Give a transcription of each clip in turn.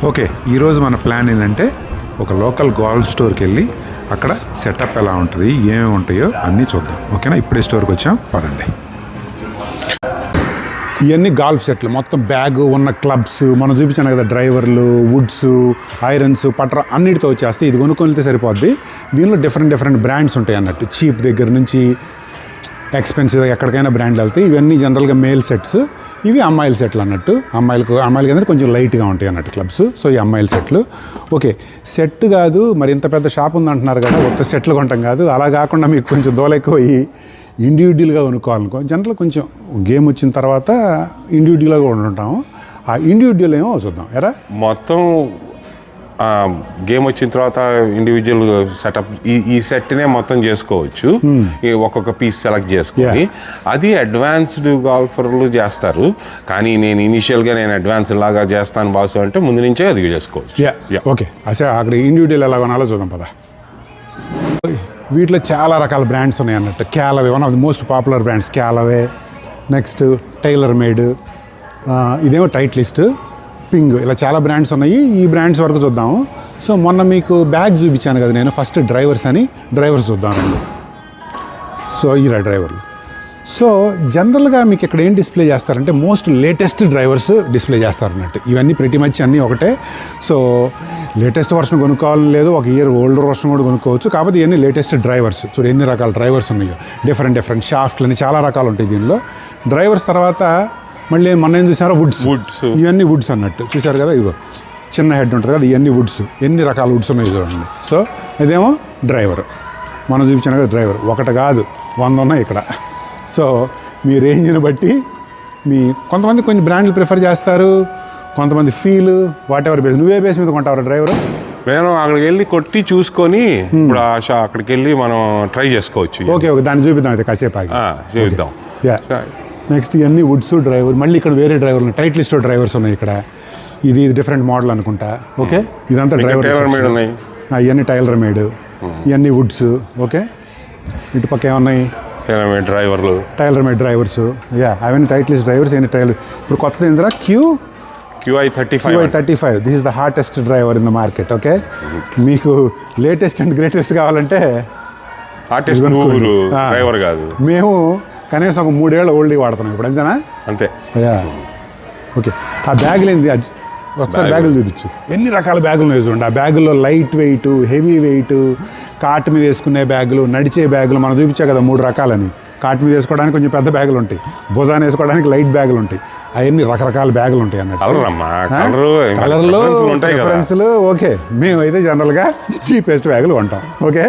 Okay, ఈరోజు మన plan ఏంటంటే ఒక లోకల్ గోల్ఫ్ స్టోర్కి వెళ్ళి అక్కడ సెటప్ ఎలా ఉంటుంది, ఏమేమి ఉంటాయో అన్నీ చూద్దాం. ఓకేనా? ఇప్పుడే స్టోర్కి వచ్చాం, పదండి. ఇవన్నీ గాల్ఫ్ సెట్లు, మొత్తం బ్యాగ్ ఉన్న క్లబ్స్ మనం చూపించాను కదా, డ్రైవర్లు, వుడ్స్, ఐరన్స్, పట్ర అన్నిటితో వచ్చేస్తే ఇది కొనుక్కొనితే సరిపోద్ది. దీనిలో డిఫరెంట్ బ్రాండ్స్ ఉంటాయి అన్నట్టు, చీప్ దగ్గర నుంచి ఎక్స్పెన్సివ్ ఎక్కడికైనా బ్రాండ్లు వెళ్తాయి. ఇవన్నీ జనరల్గా మేల్ సెట్స్, ఇవి అమ్మాయిల సెట్లు అన్నట్టు. అమ్మాయిలకి అంటే కొంచెం లైట్గా ఉంటాయి అన్నట్టు క్లబ్స్. సో ఈ అమ్మాయిల సెట్లు. ఓకే, సెట్ కాదు మరి ఇంత పెద్ద షాప్ ఉందంటున్నారు కదా, ఒక్క సెట్లు కొంటాం కాదు. అలా కాకుండా మీకు కొంచెం దోలెక్కువయి ఇండివిజువల్గా కొనుక్కోవాలనుకో, జనరల్ కొంచెం గేమ్ వచ్చిన తర్వాత ఇండివిజువల్గా ఉంటుంటాము. ఆ ఇండివిజువల్ ఏమో చూద్దాం. ఎరా మొత్తం గేమ్ వచ్చిన తర్వాత ఇండివిజువల్ సెటప్ ఈ సెట్నే మొత్తం చేసుకోవచ్చు. ఒక్కొక్క పీస్ సెలెక్ట్ చేసుకొని అది అడ్వాన్స్డ్ గాల్ఫర్లు చేస్తారు. కానీ నేను ఇనిషియల్గా అడ్వాన్స్ లాగా చేస్తాను బాసు అంటే ముందు నుంచే అది చేసుకోవచ్చు. ఓకే, అసలు అక్కడ ఇండివిజువల్ ఎలా కొనాలో చూద్దాం పదా. వీటిలో చాలా రకాల బ్రాండ్స్ ఉన్నాయి అన్నట్టు. Callaway one of the most popular brands, Callaway. Next TaylorMade, ఇదేమో టైట్లిస్ట్, పింగ్, ఇలా చాలా బ్రాండ్స్ ఉన్నాయి. ఈ బ్రాండ్స్ వరకు చూద్దాము. సో మొన్న మీకు బ్యాగ్ చూపించాను కదా నేను, ఫస్ట్ డ్రైవర్స్ అని, డ్రైవర్స్ చూద్దామండి. సో ఇలా డ్రైవర్లు. సో జనరల్గా మీకు ఇక్కడ ఏం డిస్ప్లే చేస్తారంటే మోస్ట్ లేటెస్ట్ డ్రైవర్స్ డిస్ప్లే చేస్తారు అన్నట్టు. ఇవన్నీ ప్రతి మచ్ అన్నీ ఒకటే. సో లేటెస్ట్ వర్షన్ కొనుక్కోవాలని లేదు, ఒక ఇయర్ ఓల్డర్ వర్షన్ కూడా కొనుక్కోవచ్చు. కాకపోతే ఇవన్నీ లేటెస్ట్ డ్రైవర్స్. చూడు ఎన్ని రకాల డ్రైవర్స్ ఉన్నాయో, డిఫరెంట్ షాఫ్ట్లు అని చాలా రకాలు ఉంటాయి దీనిలో. డ్రైవర్స్ తర్వాత మళ్ళీ మొన్న ఏం చూసారో వుడ్స్, ఇవన్నీ వుడ్స్ అన్నట్టు. చూసారు కదా, ఇదిగో చిన్న హెడ్ ఉంటుంది కదా, ఇవన్నీ వుడ్స్. ఎన్ని రకాల వుడ్స్ ఉన్నాయి చూడండి. సో ఇదేమో డ్రైవర్, మనం చూపించాను కదా డ్రైవర్. ఒకటి కాదు 100 ఉన్నాయి ఇక్కడ. సో మీ రేంజ్ని బట్టి కొంతమంది కొన్ని బ్రాండ్లు ప్రిఫర్ చేస్తారు, కొంతమంది ఫీల్ వాట్ ఎవర్ బేస్. నువ్వే బేస్ మీద కొంటావు డ్రైవర్? నేను అక్కడికి వెళ్ళి కొట్టి చూసుకొని ఇప్పుడు అక్కడికి వెళ్ళి మనం ట్రై చేసుకోవచ్చు. ఓకే, దాన్ని చూపిద్దాం అయితే కాసేపు ఆగి చూపిద్దాం. నెక్స్ట్ ఇవన్నీ వుడ్స్ డ్రైవర్. మళ్ళీ ఇక్కడ వేరే డ్రైవర్లు, టైట్లిస్ట్ డ్రైవర్స్ ఉన్నాయి ఇక్కడ. ఇది డిఫరెంట్ మోడల్ అనుకుంటా. ఓకే, ఇదంతా డ్రైవర్. ఇవన్నీ టైలర్ మేడ్, ఇవన్నీ వుడ్స్. ఓకే, ఇటు పక్క ఏమన్నాయి టైలర్ మేడ్ డ్రైవర్స్. అవన్నీ టైట్లిస్ట్ డ్రైవర్స్. ఇవన్నీ టైలర్. ఇప్పుడు కొత్తది ఏందిరా, QI35. This is the hardest driver in the market. Okay, మీకు లేటెస్ట్ అండ్ గ్రేటెస్ట్ కావాలంటే డ్రైవర్ కాదు, మేము కనీసం ఒక 3 ఏళ్ళ ఓల్డ్ వాడుతున్నాం ఇప్పుడు, అంతేనా? అంతే. ఓకే, ఆ బ్యాగులు ఏంది, ఒకసారి బ్యాగులు చూపించు. ఎన్ని రకాల బ్యాగులు ఉన్నాయి చూడండి. ఆ బ్యాగుల్లో light weight, heavy weight, cart మీద వేసుకునే బ్యాగులు, నడిచే బ్యాగులు. మనం చూపించా కదా 3 రకాలని. కాట్ మీద వేసుకోవడానికి కొంచెం పెద్ద బ్యాగులు ఉంటాయి, భుజాన్ని వేసుకోవడానికి లైట్ బ్యాగులు ఉంటాయి. అవన్నీ రకరకాల బ్యాగులు ఉంటాయి అన్నట్టు. కలర్లో డిఫరెన్స్లు. ఓకే, మేమైతే జనరల్గా చీపెస్ట్ బ్యాగులు కొంటాం. ఓకే,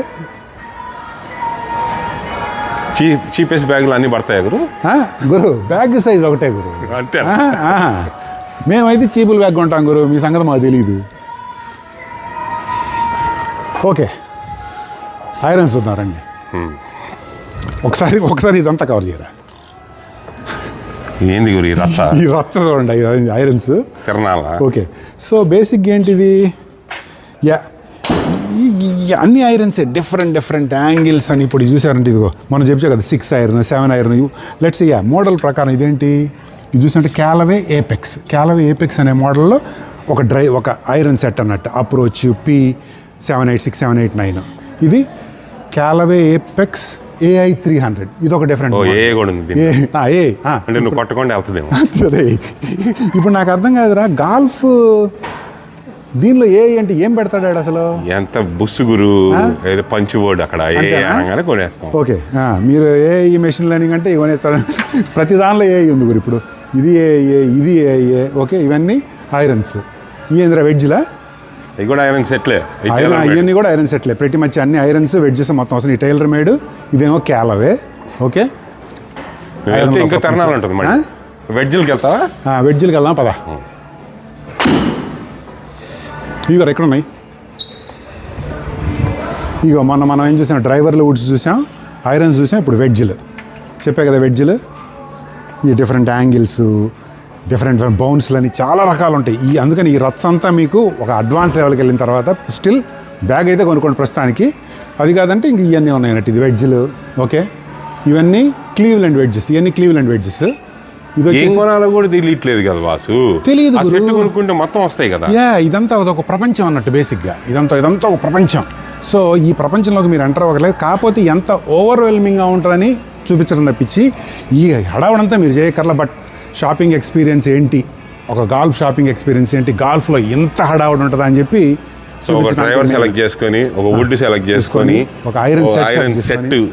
చీపెస్ట్ బ్యాగులు అన్నీ పడతాయి గురు. బ్యాగ్ సైజ్ ఒకటే గురు, అంతే. మేమైతే చీపుల్ బ్యాగ్ కొంటాం గురు, మీ సంగతి మాకు తెలీదు. ఓకే, ఐరన్స్ చూద్దాం రండి. ఒకసారి ఇదంతా కవర్ చేయరా. ఏంది గురు ఈ రచ్చ చూడండి, ఐరన్స్. ఓకే, సో బేసిక్ ఏంటిది, అన్ని ఐరన్సే, డిఫరెంట్ యాంగిల్స్ అని. ఇప్పుడు చూసారంటే ఇదిగో మనం చెప్పా కదా 6 ఐరన్ 7 ఐరన్. లెట్స్ మోడల్ ప్రకారం ఇదేంటి, ఇది చూసినట్టు క్యాలవే ఏపెక్స్ అనే మోడల్లో ఒక ఐరన్ సెట్ అన్నట్టు. Approach P786 789. ఇది క్యాలవే ఏపెక్స్ AI 300. ఇది ఒక డిఫరెంట్. సరే, ఇప్పుడు నాకు అర్థం కాదురా, గాల్ఫ్ దీనిలో అంటే ఏం పెడతాడు అసలు? ఎంత బుస్సుగురు పంచు బోర్డు అక్కడ కొనేస్తాం. ఓకే, మీరు ఈ మెషిన్ లెర్నింగ్ అంటే కొనేస్తారు. ప్రతి దానిలో ఉంది గురు. ఇప్పుడు ఇది ఇది ఓకే, ఇవన్నీ ఐరన్స్. ఏంద్రా వెడ్జ్లా? ఇవి కూడా ఐరన్ సెట్లే. ఇవన్నీ కూడా ఐరన్ సెట్లే. ప్రతి మధ్య అన్ని ఐరన్స్, వెడ్జెస్ మొత్తం వస్తుంది. ఈ టైలర్ మేడ్, ఇదేమో క్యాలవే. ఓకే, ఇంకా తరణాలు ఉంటుంది. వెడ్జ్లకి వెళ్తావా? వెడ్జ్లకి వెళ్దాం పదా. ఇగో ఎక్కడ ఉన్నాయి, ఇగో మొన్న మనం ఏం చూసాం, డ్రైవర్లు వుడ్స్ చూసాం, ఐరన్స్ చూసాం, ఇప్పుడు వెడ్జ్లు. చెప్పే కదా వెడ్జ్లు. ఈ డిఫరెంట్ యాంగిల్స్, డిఫరెంట్ బౌన్స్లు అని చాలా రకాలు ఉంటాయి. అందుకని ఈ రత్స్ అంతా మీకు ఒక అడ్వాన్స్ లెవెల్కి వెళ్ళిన తర్వాత స్టిల్ బ్యాగ్ అయితే కొనుక్కోండి ప్రస్తుతానికి. అది కాదంటే ఇంక ఇవన్నీ ఉన్నాయి అన్నట్టు. ఇది వెడ్జ్లు. ఓకే, ఇవన్నీ క్లీవ్లాండ్ వెడ్జెస్. ఇవన్నీ క్లీవ్లాండ్ వెడ్జెస్. ఇది ఏం వచ్చేసి కొనాలో కూడా తెలియట్లేదు కదా వాసు. తెలియదు ఆ గురు. సెట్ కొనుక్కుంటే మొత్తం వస్తాయి కదా. ఇదంతా ఒక ప్రపంచం అన్నట్టు బేసిక్గా ఇదంతా ఒక ప్రపంచం. సో ఈ ప్రపంచంలోకి మీరు ఎంటర్ అవ్వగలేదు. కాకపోతే ఎంత ఓవర్వెల్మింగ్గా ఉంటుందని చూపించడం తప్పించి ఈ హడావుడంతా మీరు చేయకర్లా. బట్ షాపింగ్ ఎక్స్పీరియన్స్ ఏంటి, ఒక గాల్ఫ్ షాపింగ్ ఎక్స్పీరియన్స్ ఏంటి, గాల్ఫ్లో ఎంత హడావుడు ఉంటుందా అని చెప్పి సో ఒక డ్రైవర్ సెలెక్ట్ చేసుకొని, ఒక వుడ్ సెలెక్ట్ చేసుకొని, ఒక ఐరన్ సెట్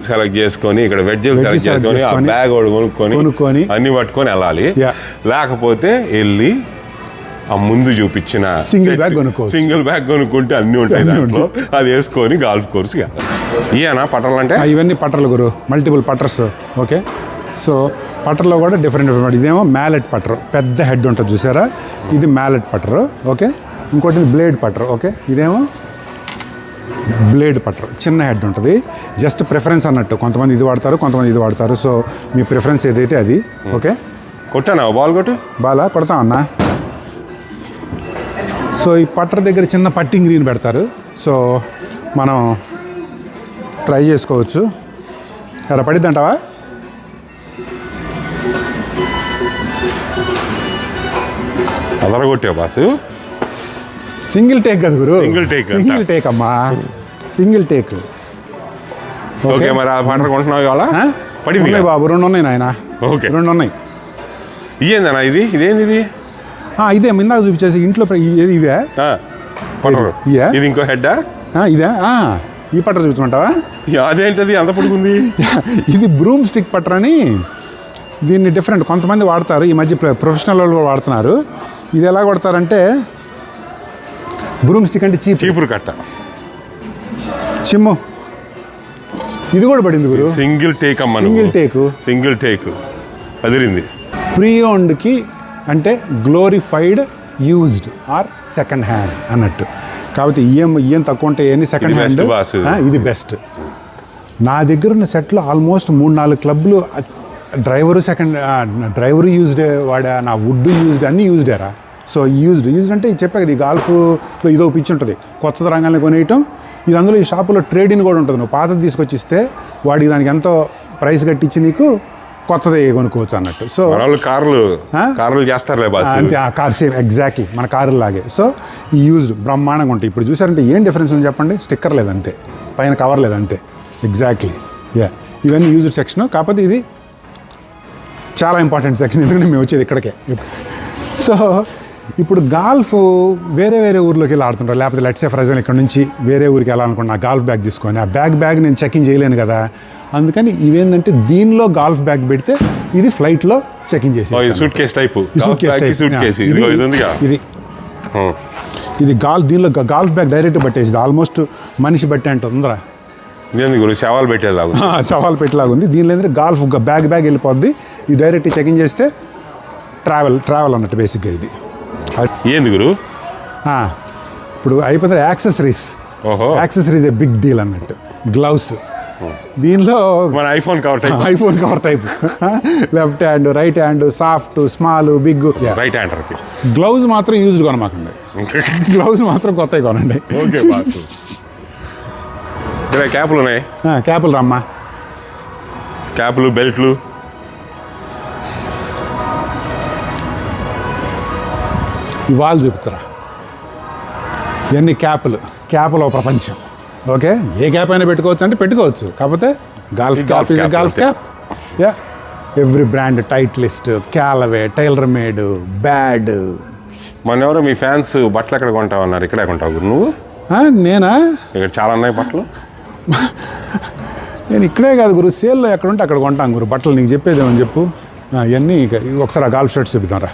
సెలెక్ట్ చేసుకొని, ఇక్కడ వెడ్జిల్ సెలెక్ట్ చేసుకొని, ఆ బ్యాగ్ కొనుక్కొని అన్ని పట్టుకొని వెళ్ళాలి. లేకపోతే వెళ్ళి ఆ ముందు చూపించిన సింగిల్ బ్యాగ్ కొనుక్కుంటే అన్ని ఉంటాయి దాంట్లో. అది వేసుకొని గాల్ఫ్ కోర్స్ ఇవేనా పట్టర్లు అంటే? ఇవన్నీ పట్టర్లు గురు, మల్టిపుల్ పట్టర్స్. ఓకే, సో పట్టర్లో కూడా డిఫరెంట్. ఇదేమో మ్యాలెట్ పట్టరు, పెద్ద హెడ్ ఉంటుంది చూసారా, ఇది మ్యాలెట్ పట్టరు. ఓకే, ఇంకోటి బ్లేడ్ పట్టరు. ఓకే, ఇదేమో బ్లేడ్ పట్టరు, చిన్న హెడ్ ఉంటుంది. జస్ట్ ప్రిఫరెన్స్ అన్నట్టు, కొంతమంది ఇది వాడతారు, కొంతమంది ఇది వాడతారు. సో మీ ప్రిఫరెన్స్ ఏదైతే అది. ఓకే, కొట్టానా బాల్ కొట్టు? బాలా కొడతామన్నా. సో ఈ పట్టర్ దగ్గర చిన్న పట్టింగ్ గ్రీన్ పెడతారు. సో మనం ట్రై చేసుకోవచ్చు. సరే పడిద్దంటావా? అదరగొట్టా బాసు. సింగిల్ టేక్ కదా గురు, సింగిల్ టేక్ అమ్మా, సింగిల్ టేక్. ఓకే, మరి ఆ పట్టర్ కొంటున్నావు ఇవాళ? పడింది బాబు, 2 ఉన్నాయి నాయన. ఓకే, 2 ఉన్నాయి. ఇదేందన్నా ఇదేంది ఇది? ఇదే ఇందాక చూపించేసి ఇంట్లో ఇవే. ఇది ఇంకో హెడ్డా? ఇదే. ఈ పట్టర్ చూపించమంటావా? అదేంటది అంత పొడుగుంది? ఇది బ్రూమ్ స్టిక్ పట్టర్ అని. దీన్ని డిఫరెంట్ కొంతమంది వాడతారు, ఈ మధ్య ప్రొఫెషనల్ వాళ్ళు వాడుతున్నారు. ఇది ఎలా కొడతారంటే, బ్రూమ్ స్టిక్ అంటే చీపురు కట్ట, చిమ్ము. ఇది కూడా పడింది గురు, సింగిల్ టేక్ అమ్మ. సింగిల్ టేక్ అదిరింది. ప్రీ ఓన్డ్కి అంటే glorified, used or second hand అన్నట్టు. కాబట్టి ఈఎం తక్కువ ఉంటాయి, ఎన్ని సెకండ్ హ్యాండ్ ఇది బెస్ట్. నా దగ్గర ఉన్న సెట్లో ఆల్మోస్ట్ 3-4 క్లబ్లు డ్రైవరు యూజ్డే వాడా, నా వుడ్ యూజ్డ్, అన్నీ యూజ్డేరా. సో యూజ్డ్ అంటే చెప్పా కదా, ఈ గాల్ఫ్లో ఇదో పిచ్చి ఉంటుంది, కొత్త రంగాన్ని కొనేయటం. ఇది అందులో ఈ షాపులో ట్రేడింగ్ కూడా ఉంటుంది. నువ్వు పాతది తీసుకొచ్చిస్తే వాడికి దానికి ఎంతో ప్రైస్ కట్టించి నీకు కొత్తది కొనుక్కోవచ్చు అన్నట్టు. సో కార్లు చేస్తారులే అంతే, ఆ కార్ సేమ్ ఎగ్జాక్ట్లీ మన కారు లాగే. సో ఈ యూజ్డ్ బ్రహ్మాండంగా ఉంటాయి. ఇప్పుడు చూసారంటే ఏం డిఫరెన్స్ ఉంది చెప్పండి? స్టిక్కర్ లేదు అంతే, పైన కవర్ లేదు అంతే. ఎగ్జాక్ట్లీ ఇవన్నీ యూజ్డ్ సెక్షన్. కాకపోతే ఇది చాలా ఇంపార్టెంట్ సెక్షన్, ఎందుకంటే మేము వచ్చేది ఇక్కడికే. సో ఇప్పుడు గాల్ఫ్ వేరే ఊర్లోకి వెళ్ళి ఆడుతుంటారు. లేకపోతే లెట్స్ సే ఫర్ ఎగ్జాంపుల్ ఇక్కడ నుంచి వేరే ఊరికి వెళ్ళాలనుకున్నా, గాల్ఫ్ బ్యాగ్ తీసుకొని ఆ బ్యాగ్ నేను చెకింగ్ చేయలేను కదా. అందుకని ఇవేంటంటే దీనిలో గాల్ఫ్ బ్యాగ్ పెడితే ఇది ఫ్లైట్లో చెకింగ్ చేసి ఇది దీనిలో గాల్ఫ్ బ్యాగ్ డైరెక్ట్ పట్టేసింది. ఆల్మోస్ట్ మనిషి బట్టి అంటే ఉందరా, సవాల్ పెట్టేలాగా ఉంది. దీనిలో ఏంటంటే గాల్ఫ్ బ్యాగ్ వెళ్ళిపోద్ది. ఇది డైరెక్ట్ చెకింగ్ చేస్తే ట్రావెల్ అన్నట్టు బేసిక్గా. ఇది ఏంది గురు? ఇప్పుడు అయిపోతే యాక్సెసరీస్ ఏ బిగ్ డీల్ అన్నట్టు. గ్లౌస్ దీనిలో iPhone cover type left hand, right hand, soft, small, big. Right hand gloves మాత్రం యూజ్డ్ కొనమాకండి, గ్లౌజ్ మాత్రం కొత్తవి కొనండి. క్యాపులు ఉన్నాయి, క్యాపులు రమ్మా, క్యాపులు, బెల్ట్లు. ఇవాళ చూపుతారా ఇవన్నీ క్యాపులో ప్రపంచం. ఓకే, ఏ క్యాప్ అయినా పెట్టుకోవచ్చు అంటే పెట్టుకోవచ్చు. కాకపోతే golf cap. Every brand, Titleist, Callaway, TaylorMade, బ్యాడ్. మన ఎవరో మీ ఫ్యాన్స్ బట్టలు ఎక్కడ కొంటావు అన్నారు, ఇక్కడే కొంటావు నువ్వు? నేనా? ఇక్కడ చాలా ఉన్నాయి బట్టలు. నేను ఇక్కడే కాదు గురు, సేల్లో ఎక్కడ ఉంటే అక్కడ కొంటాను గురు బట్టలు. నీకు చెప్పేదేమని చెప్పు. ఇవన్నీ ఒకసారి ఆ గాల్ఫ్ షర్ట్స్ చూపిద్దాంరా.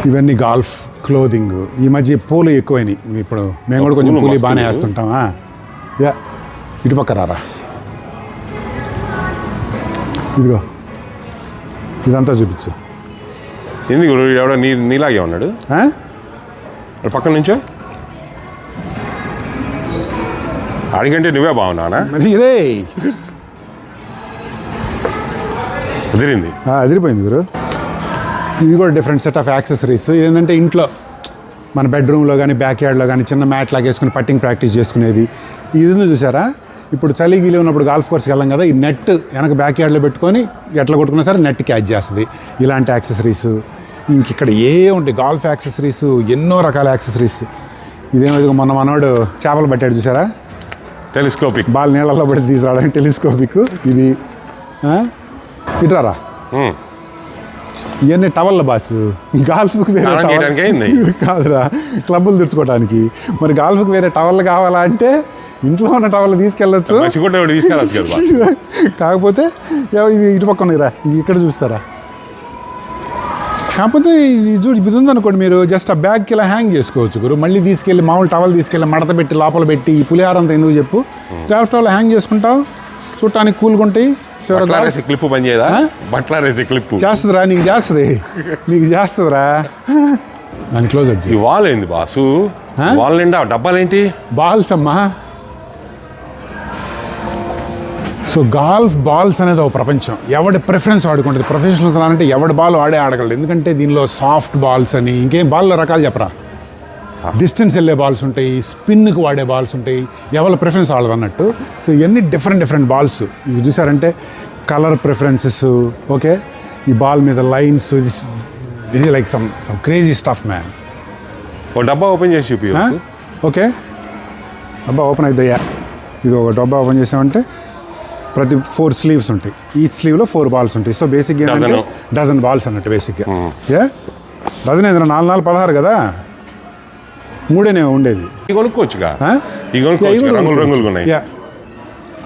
ఇవన్నీ గాల్ఫ్ క్లోదింగ్. ఈ మధ్య పూలు ఎక్కువైనాయి. ఇప్పుడు మేము కూడా కొంచెం పూలు బాగానే వేస్తుంటామా. ఇటుపక్క రారా, ఇదిగో ఇదంతా చూపించు. ఎందుకు ఎవడో నీలాగే ఉన్నాడు పక్కన నుంచో? అడిగంటే నువ్వే బాగున్నానా? అదిరిపోయింది గురు. ఇవి కూడా డిఫరెంట్ సెట్ ఆఫ్ యాక్సెసరీస్. ఏంటంటే ఇంట్లో మన బెడ్రూమ్లో కానీ బ్యాక్ యార్డ్లో కానీ చిన్న మ్యాట్ లాగా వేసుకుని పట్టింగ్ ప్రాక్టీస్ చేసుకునేది. ఇది చూసారా, ఇప్పుడు చలి గిలి ఉన్నప్పుడు గాల్ఫ్ కోర్స్కి వెళ్ళాం కదా, ఈ నెట్ వెనక బ్యాక్ యార్డ్లో పెట్టుకొని ఎట్లా కొట్టుకున్నా సరే నెట్ క్యాచ్ చేస్తుంది. ఇలాంటి యాక్సెసరీస్ ఇంక ఇక్కడ ఉంటాయి, గాల్ఫ్ యాక్సెసరీస్, ఎన్నో రకాల యాక్సెసరీస్. ఇదేమో మొన్న మనోడు చేపలు పట్టాడు చూసారా, టెలిస్కోపిక్ బాల్ నీళ్ళల్లో పడి తీసుకురావడానికి టెలిస్కోపిక్. ఇది ఇట్రారా, ఇవన్నీ టవల్ల బాస్. గాల్ఫ్కి వేరే స్నానం చేయడానికి అయింది. కాదురా, క్లబ్బులు తెచ్చుకోవడానికి. మరి గాల్ఫ్కి వేరే టవల్ కావాలా అంటే ఇంట్లో ఉన్న టవల్ తీసుకెళ్ళచ్చు, తీసుకెళ్ళచ్చు కదా. కాకపోతే ఇది ఇటు పక్క ఉన్నాయిరా, ఇక్కడ చూస్తారా. కాకపోతే ఇది ఉందనుకోండి, మీరు జస్ట్ ఆ బ్యాగ్కి ఇలా హ్యాంగ్ చేసుకోవచ్చు గురు. మళ్ళీ తీసుకెళ్ళి మామూలు టవల్ తీసుకెళ్ళి మడత పెట్టి లోపల పెట్టి ఈ పులిహార అంతా ఎందుకు చెప్పు, గాల్ఫ్ టవల్ హ్యాంగ్ చేసుకుంటావు, చూడటానికి కూల్గా ఉంటాయి. క్లిప్ పని చేయదా, బట్ల రేసే క్లిప్ చేస్తుందిరా, నీకు చేస్తుందిరా. దాని క్లోజ్ అప్. ఈ వాల్ ఏంది బాసు, వాల్ నిండా డబ్బాలేంటి, బాల్స్ అమ్మా. సో గాల్ఫ్ బాల్స్ అనేది ఒక ప్రపంచం, ఎవడి ప్రిఫరెన్స్ ఆడుకుంటుంది. ప్రొఫెషనల్స్ అంటే ఎవడి బాల్ ఆడగలడు, ఎందుకంటే దీనిలో సాఫ్ట్ బాల్స్ అని ఇంకేం బాల్లో రకాలు చెప్పరా. డిస్టెన్స్ వెళ్ళే బాల్స్ ఉంటాయి, స్పిన్కి వాడే బాల్స్ ఉంటాయి, ఎవరి ప్రిఫరెన్స్ వాళ్ళది అన్నట్టు. సో ఇవన్నీ డిఫరెంట్ బాల్స్. ఇవి చూసారంటే కలర్ ప్రిఫరెన్సెస్, ఓకే, ఈ బాల్ మీద లైన్స్, ఇది like some crazy stuff man. ఒక డబ్బా ఓపెన్ చేసి చూపి. ఓకే, డబ్బా ఓపెన్ అవుతాయా. ఇది ఒక డబ్బా ఓపెన్ చేసామంటే ప్రతి 4 స్లీవ్స్ ఉంటాయి, ఈచ్ స్లీవ్లో 4 బాల్స్ ఉంటాయి. సో బేసిక్గా ఏంటంటే డజన్ బాల్స్ అన్నట్టు బేసిక్గా. డజన్ ఏదైనా 4 16 కదా, 3 ఉండేది. కొనుక్కోవచ్చుగా, రంగులు ఉన్నాయి.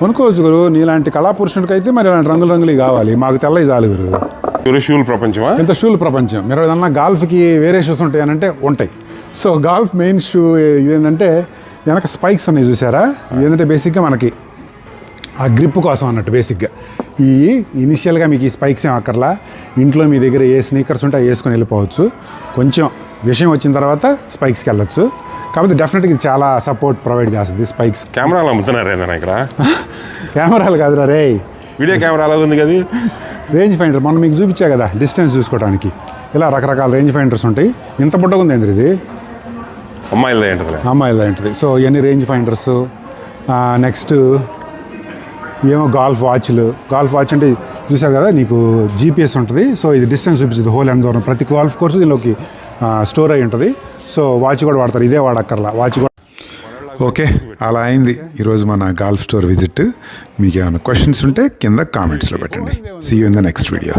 కొనుక్కోవచ్చు గురు. నీలాంటి కళాపురుషుడికి అయితే మరి ఇలాంటి రంగులు కావాలి, మాకు తెల్లవి చాలు గురు. షూల్ ప్రపంచమా, ఎంత షూల్ ప్రపంచం. మీరు ఏదన్నా గాల్ఫ్కి వేరే షూస్ ఉంటాయి అని అంటే ఉంటాయి. సో గాల్ఫ్ మెయిన్ షూ ఏంటంటే వెనక స్పైక్స్ ఉన్నాయి చూసారా, ఏంటంటే బేసిక్గా మనకి ఆ గ్రిప్ కోసం అన్నట్టు. బేసిక్గా ఈ ఇనిషియల్గా మీకు ఈ స్పైక్స్ ఏం అక్కర్లా, ఇంట్లో మీ దగ్గర ఏ స్నీకర్స్ ఉంటే అవి వేసుకొని వెళ్ళిపోవచ్చు. కొంచెం విషయం వచ్చిన తర్వాత స్పైక్స్కి వెళ్ళొచ్చు. కాబట్టి డెఫినెట్గా ఇది చాలా సపోర్ట్ ప్రొవైడ్ చేస్తుంది స్పైక్స్. కెమెరాలు అమ్ముతున్నారు ఇక్కడ, కెమెరాలు కాదురా రే, వీడియో కెమెరా అలాగే ఉంది కదా. రేంజ్ ఫైండర్ మొన్న మీకు చూపించా కదా, డిస్టెన్స్ చూసుకోవడానికి ఇలా రకరకాల రేంజ్ ఫైండర్స్ ఉంటాయి. ఇంత బుడ్డగా ఉంది ఏంటి ఇది, అమ్మాయిలది ఉంటుంది. సో ఇవన్నీ రేంజ్ ఫైండర్స్. నెక్స్ట్ ఏమో గాల్ఫ్ వాచ్ అంటే చూసారు కదా, నీకు జీపీఎస్ ఉంటుంది. సో ఇది డిస్టెన్స్ చూపిస్తుంది, హోల్ ఎంత దూరం. ప్రతి గాల్ఫ్ కోర్సు దీనిలోకి స్టోర్ అయి ఉంటుంది. సో వాచ్ కూడా వాడతారు, ఇదే వాడక్కర్లా వాచ్ కూడా. ఓకే, అలా అయింది ఈరోజు మన గాల్ఫ్ స్టోర్ విజిట్. మీకు ఏమైనా క్వశ్చన్స్ ఉంటే కింద కామెంట్స్లో పెట్టండి. See you in the next video.